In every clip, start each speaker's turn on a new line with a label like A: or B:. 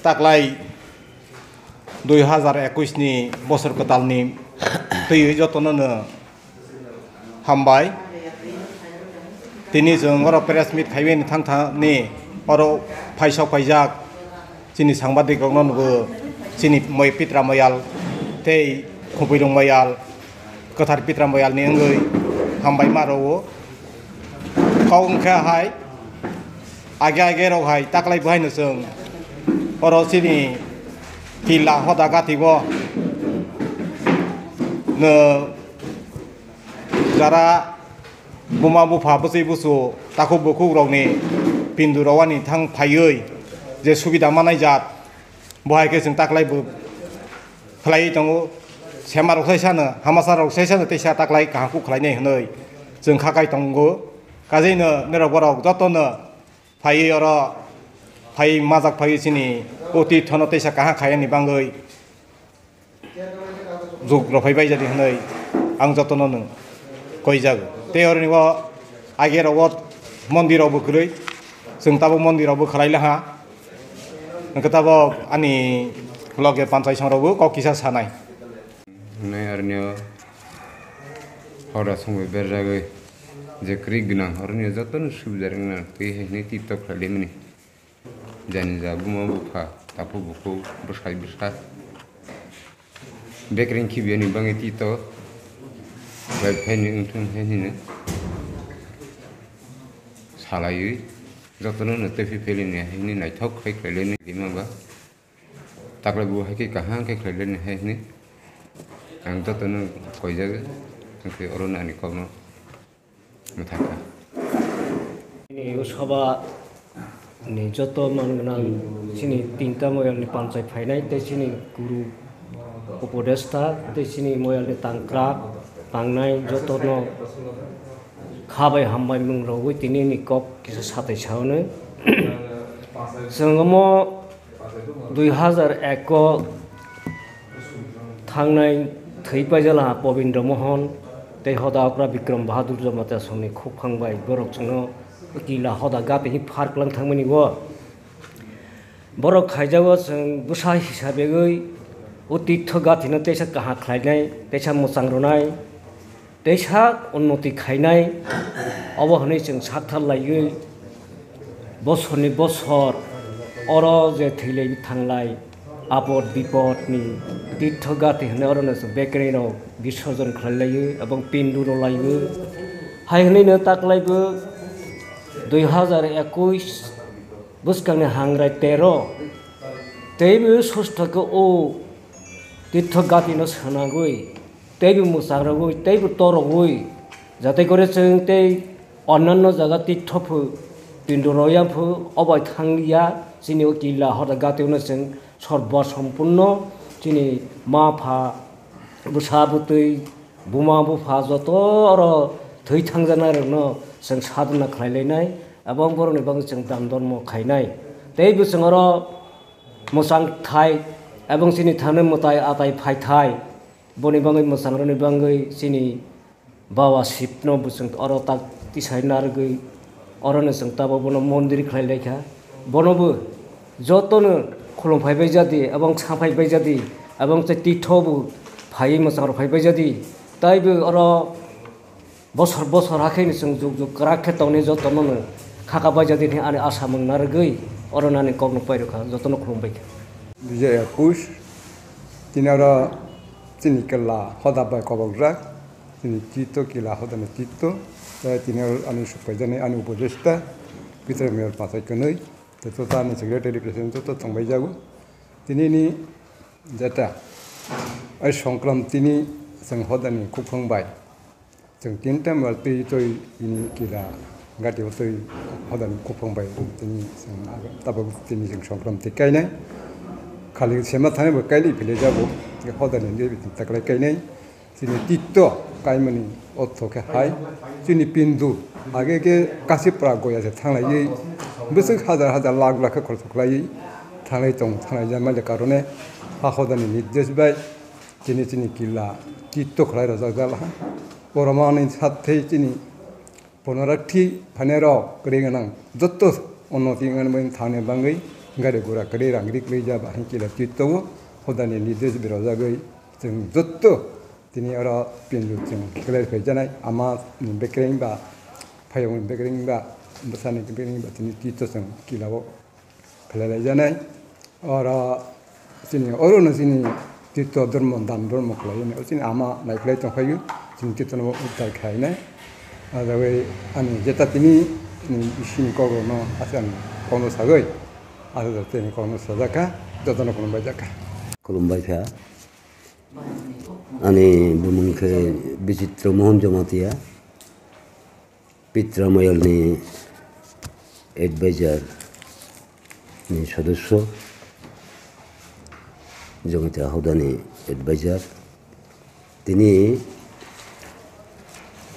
A: Takwlai 2021 ni bosor kotal ni twiwi jotonono hambai tini jong oro Pressmeet khaui ni thangtha ni oro phaisok phaijak chini sangbadik rok no chini Pitra Moial tei Khumpuilwng Moial Kwthar Pitra Moial ni ngoi hambai maro kaung kha hai age rok hai Takwlai bahai no jong oro chini Killa Hoda Ghati bo no jara buma bufa bisi busu taku buku rok ni pindu rawani thang phaioi je subida manai jat bohai ke jeng Takwlai bu khlai tongo sema rok saisana hamasa rok saisana teisa Takwlai kahaku khlai nei hnoi jeng khakai tongo kajeino nerok borok jotono phai oro phai majak phai chini oti thono teisa kaha khayani bangoi juk ro phai bai jadi hnoi ang jotono nung koijag te orni wo age ro mondiro bu krui jeng tabo mondiro bu khlai laha ngkatabo ani loge Panchai sangrobu ko kisa sanai
B: nay arnyo Hoda songwe berjagoi je krig gnang arnyo joton subjareng na tei hene tiktok khalimni jani ja buma bufa tapu buku Birsha bekring kibiani bangi tito web heni untung heni ne salai jotono na tefi pelini heni nai thok khai khleleni limanga Takwlai bu hai ki kahang khai khleleni heni ang jotono koijaga ke orona ni kono mathaka
C: ini usaba ni joto mangnang sini tinta moyal ni Panchai phainai te sini guru upodesta te sini moyal ni tangkrak tangnai jotono khabai hambai mung rogoi tini ni kok kisa satai chaune sengamo 2001 ko thangnai theipaijala Pabindra Mohan te Hoda Vikram Bahadur Jamatia songni khupkhangbai borok chungno Killa Hoda Ghati hi farklang thangmani wo borok khaijago jeng busa hisabe goi utitho Ghati no teisa kaha khlainai teisa musang ronai teisa unnoti khainai obo hne jeng sakthal laigoi bosorni bosor oro je theilei thanglai apod bipod ni titho Ghati hne orona bekri no bisorjon khlailai ebong pindu ro laigo hai hne no Takwlai bu 2021 Kwthar Hangrai Ter teibu sostako o titho Ghati no sanagoi teibu musagragoi teibu torogoi jate kore jeng tei onanno jaga titho phu pindu royam phu obai thanglia chini Killa Hoda Ghati no jeng sorba sampurno chini ma pha busa butui buma bufa joto oro thei thangjana rokno jeng sadhana khlailai abang boroni bang jeng damdon mo khainai tei bu jeng oro musang thai abang sini thane motai atai phai thai boni bangai musang roni bangai sini bawa sipno bu jeng oro tak tisai nargoi oro ne jeng tabo bono mondir khlailai kha bono bu jotono khulum phai bai jadi abang saphai bai jadi abang che titho bu phai musang ro phai bai jadi tai bu oro bosor hakai ni jeng juk krakhe tawni jotono khaka bai jadi ni ani asa mung nargoi orona ni kokno pairo kha jotono khulum bai
D: 2021 tinara tini Killa Hoda bai kobograk tini tito Killa Hoda na tito tinara anu supajane anu upodesta Pitra Moial Panchai kanoi to ta ni secretary president to tongbai jago tini ni jata ai songkram tini sang Hoda ni khupkhang bai jeng tinta mal ti toi in Killa Ghati toi Hoda ni khupkhang bai tini sang tabo tini jeng songkram ti kai nai khali sema thane ba kai li phile jabo Hoda ni nge Takwlai kai nai sini tito kai mani otho ke hai sini pindu age ke kasipra goya se thanglai yi besok hazar lakh khorch khlai thanglai tong thanglai jamal karone ha Hoda ni nirdesh bai chini Killa tito khlai ra jagala boromani sathei chini ponarathi phanero krenganang jotto unnoti ngan thane bangai गारि गुरा करि रांग्रि क्लै जाबा हिंकिला चित्तो हदानि निर्देश बिराजागै जों जत्तो तिनि अरा पिनजु जों क्लै फैजानाय आमा बेक्रें बा फायं बेक्रें बा बसानि बेक्रें बा तिनि चित्तो जों किलाव फैलाय जानाय अरा तिनि अरुनो तिनि चित्तो धर्म दान धर्म खालायनो तिनि आमा नायख्लाय तंखायो जों चित्तो न उद्धार खायनाय आदावे आनि जेता तिनि बिसिनि कगनो आसान कनो सागै आरो तिनि कनो साजाका जतन खुलुमबाय जाका
E: खुलुमबाय था आनि बुमुंखे बिचित्र मोहन जमातिया पित्रा मोयलनि एडभाइजार नि सदस्य जमातिया हौदानि एडभाइजार तिनि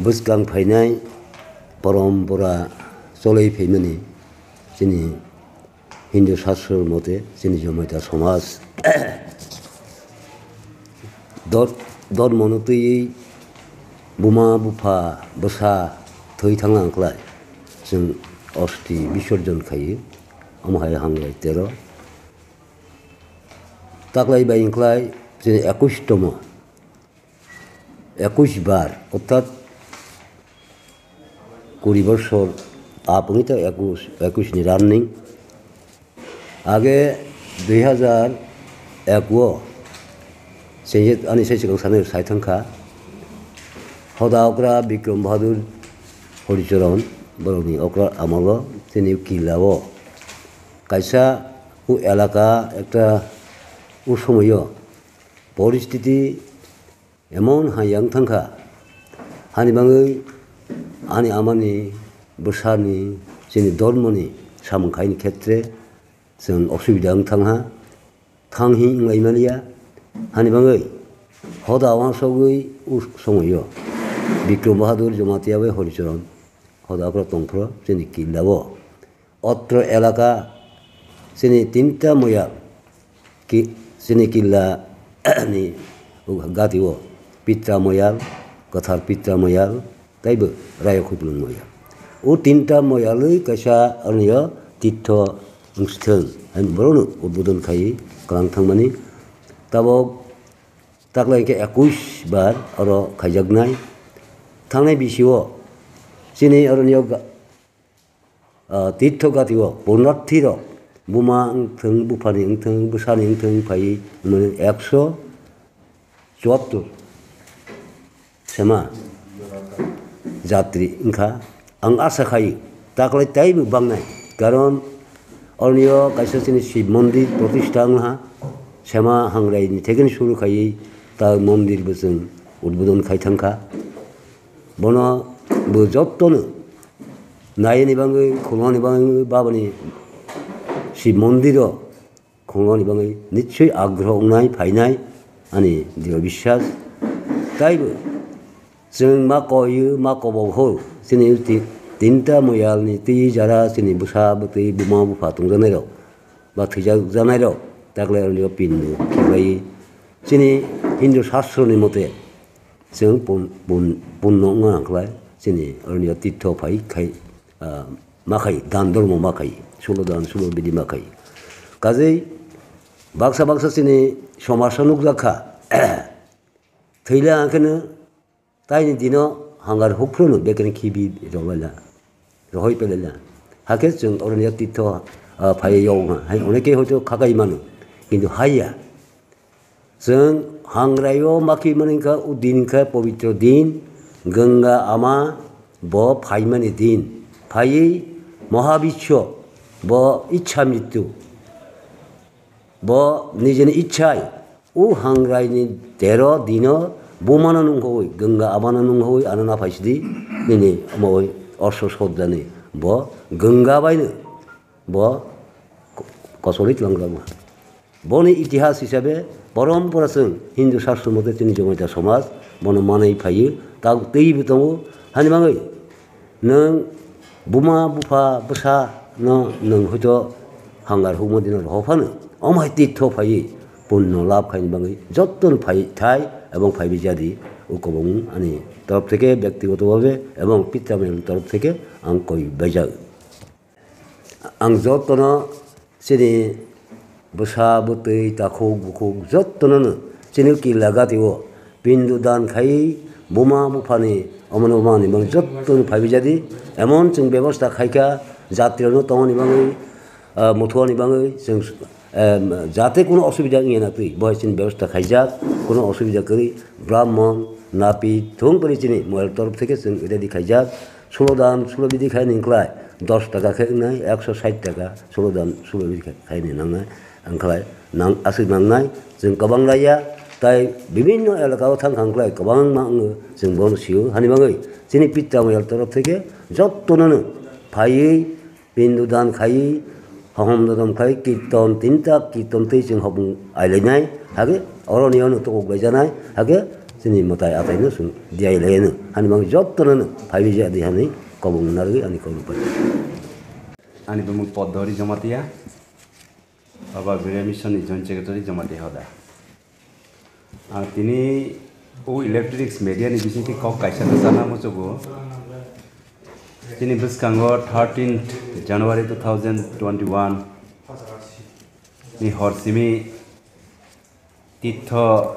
E: बुसगां फायनाय परम्परा चलै फैमानि जोंनि हिन्दु शास्त्र मते जोंनि जमातिया समाज दर मनतयै बुमा बुफा बसा थै थांलांख्लाय जों अस्थि विसर्जन खायो अमहाय हांग्राय तेर ताकलाय बायंख्लाय जों 21तम 21 बार अर्थात 20 বছর আপনি তো 21 नि রানিং आगे 2001 से आनी से सिगां सानो सायथांखा हदा अक्रा बिक्रम बहादुर हरिचरण बरनि अक्रा आमल तिनि किलाव कायसा उ एलाका एकटा उ समय परिस्थिति एमन हायां थांखा हानि बाङै आनि आमानि बोसानि जोंनि धर्मनि सामखायनि खेत्रे जों असुबिदा थांहा थांहि इंलायमालिया हानि बाङै हदा वासगै उ समय बिक्रम बहादुर जमातियाबे हरिचरण हदाफ्रा तंफ्र जोंनि किल्लाव अत्र एलाका जोंनि 3टा मोया जोंनि किल्ला नि गातिव पित्रा मोयाल कथार पित्रा मोयाल ताइबो राया खुपुलुं मोयाल उ 3टा मोयालै कायसा अरनिया तीर्थ अंस्थों आं बरनो उद्बोधन खायो कालां थांमानि ताबक ताकलायके 21 बार अर खायजागनाय थांनाय बिसिव जोंनि अरनिया तीर्थ गातिव पुण्यार्थिर बुमा अंथों बुफानि अंथों बोसानि अंथों फाय 174 सेमा जात्रि इंखा आं आशा खायो ताकलाय ताइबो बांनाय कारण अरनिया कायसा जोंनि शिव मन्दिर प्रतिष्ठा आंहा सेमा हांग्रायनि थेगेन सुरु खायै ता मन्दिरबो जों उद्बोधन खायथांखा बन बो जत्तनो नायनि बाङै खुलवानि बाङै बाबानि शिव मन्दिर खुलवानि बाङै निश्चय आग्रह अंनाय फायनाय आनि दृढ़ विश्वास ताइबो जों मा कयो मा कबावहो जोंनि 3टा मोयालनि तै जारा जोंनि बोसा बोतै बुमा बुफा तंजानाय राव बा थैजाजानाय राव ताकलाय अरनिया पिन्नु खेलाय जोंनि हिन्दु शास्त्रनि मते जों पुण्य अंखाय जोंनि अरनिया तीर्थ फाय खाय माखाय दान धर्म माखाय 16 दान 16 बिदि माखाय काजै बाक्सा जोंनि समाज नुजाखा थैला आंखोनो ताइनि दिनाव हांगार हुफ्रोनो बेकन खिबि रलायला रहय पेलायला हाके जों अरनिया तीर्थ फाययाव हाय अनेके हयतो खागाय मानो किन्तु हाया जों हांग्रायो माखि मानिका उ दिनखा पवित्र दिन गंगा आमा ब फायमानि दिन फायै महाविश्व ब इच्छा मृत्यु ब निजेनि इच्छाय उ हांग्रायनि 13 दिन बुमाना नंगौै गंगा आबाना नंगौै आनना फायसिदि दिनै मावै अर्ष सदजानि ब गंगा बायनो ब कसलित लांग्रामा बनि इतिहास हिसाबै परम्पराजों हिन्दु शास्त्र मते जोंनि जमातिया समाज बन मानै फायो ता दैबो दङ हानि बाङै नों बुमा बुफा बोसा नों हयथ' हांगार हुमो दिनाव रहफानो अमाय तीर्थ फायै पुण्य लाभ खायनि बाङै जत्तन फाय थाय এবং ফাইবি জাদি উকবং আনি তরফ থেকে ব্যক্তিগতভাবে এবং পিতামের তরফ থেকে আং কই বেজা আং যতন sini Birsha butui takhok bukhok jottono sini Killa Ghati o bindu dan khai buma bufani amano mani bang jottono phaibi jadi emon jeng bebosta khaika jatirno tongoni bangai muthoni bangai jeng jate kono osubida ngena tui boy sini bebosta khaijak kono osubida kari brahmon napi thong kari sini moel torf theke jeng ready khaijak 16 dan 16 bidi khai ningklai 10 টাকা খাইনাই 160 টাকা 16 দান 16 বিধি খাইনি নাंनाय आंखाय नां आसि नांनाय जों गोबां राया ताइ বিভিন্ন এলাকাও थांखांख्लाय गोबां माङो जों बनसियो हानिबाङै जोंनि पित्रा मोयाल तरफ থেকে যত্তननो फायै बिन्दु दान खायै हहम ददम खाय कीर्तन तिनता कीर्तन तै जों हबुं आइलायनाय हागे अरनियावनो तगबाय जानाय हागे जोंनि मताय आतायनो जों दियाइलायनो हानिबाङै যত্তननो फायै जादि हानि कबुं नारगै आनि कबुं
F: Ani bemuk Podori Jamatia, Baba Mission Joint Secretary Jamatia Hoda. Tini electrics media ni Bisi kok kaisa sana musugo. Tini Biskango 13th January 2021 ni Horsimi Kwthar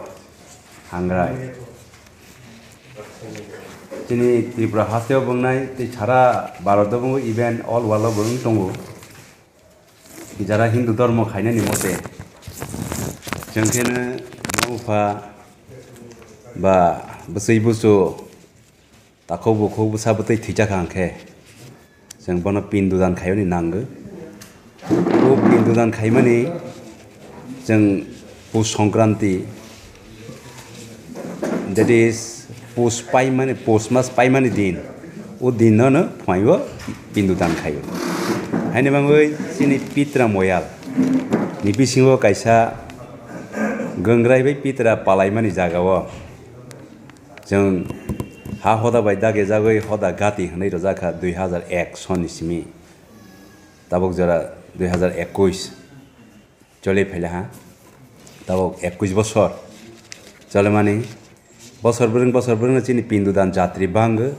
F: Hangrai. Tini Tripura Haseo bungnai ti chara Bharata bungu event all wala bung tongu. Jara Hindu dharma khaina ni mote. Jangkena mufa ba basai busu takau buku busa betai tijak angke. Jang bana pindu dan khayo ni nangge. Bu pindu dan khaima ni jang pus Songkranti. That is pos paimani pos mas paimani din o din no phaiwa pindu dan khayo haine bangoi sini Pitra Moial ni bisingo kaisa gangrai bai Pitra palaimani jagawo jang ha hoda bai dage jagoi hoda Ghati hanai rojaka 2001 soni simi tabok jara 2021 chole phela ha tabok 21 বছর chole mani bosor bereng sini pindu dan jatri bangga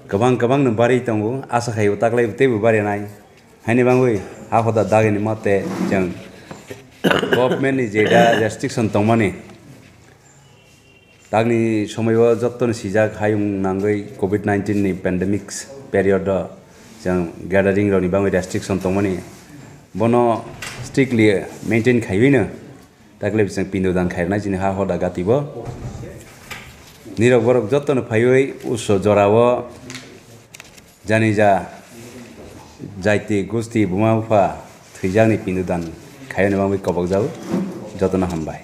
F: kabang no bari tongo asa khayo taklai tebu bari nai haini bangoi ha hoda dageni mate jang government ni jeda restriction tongmani tagni somoyo jotton sijak hayung nangai covid-19 ni pandemics period jang gathering roni bangoi restriction tongmani bono strictly maintain khaiwina taklai jang pindu dan khairna jini ha hoda Ghati bo Nirok borok jotton phaioi usso jorawo janija jaiti gusti buma ufa thijangni pindu dan khayone bangbai kobok jau jotona hambai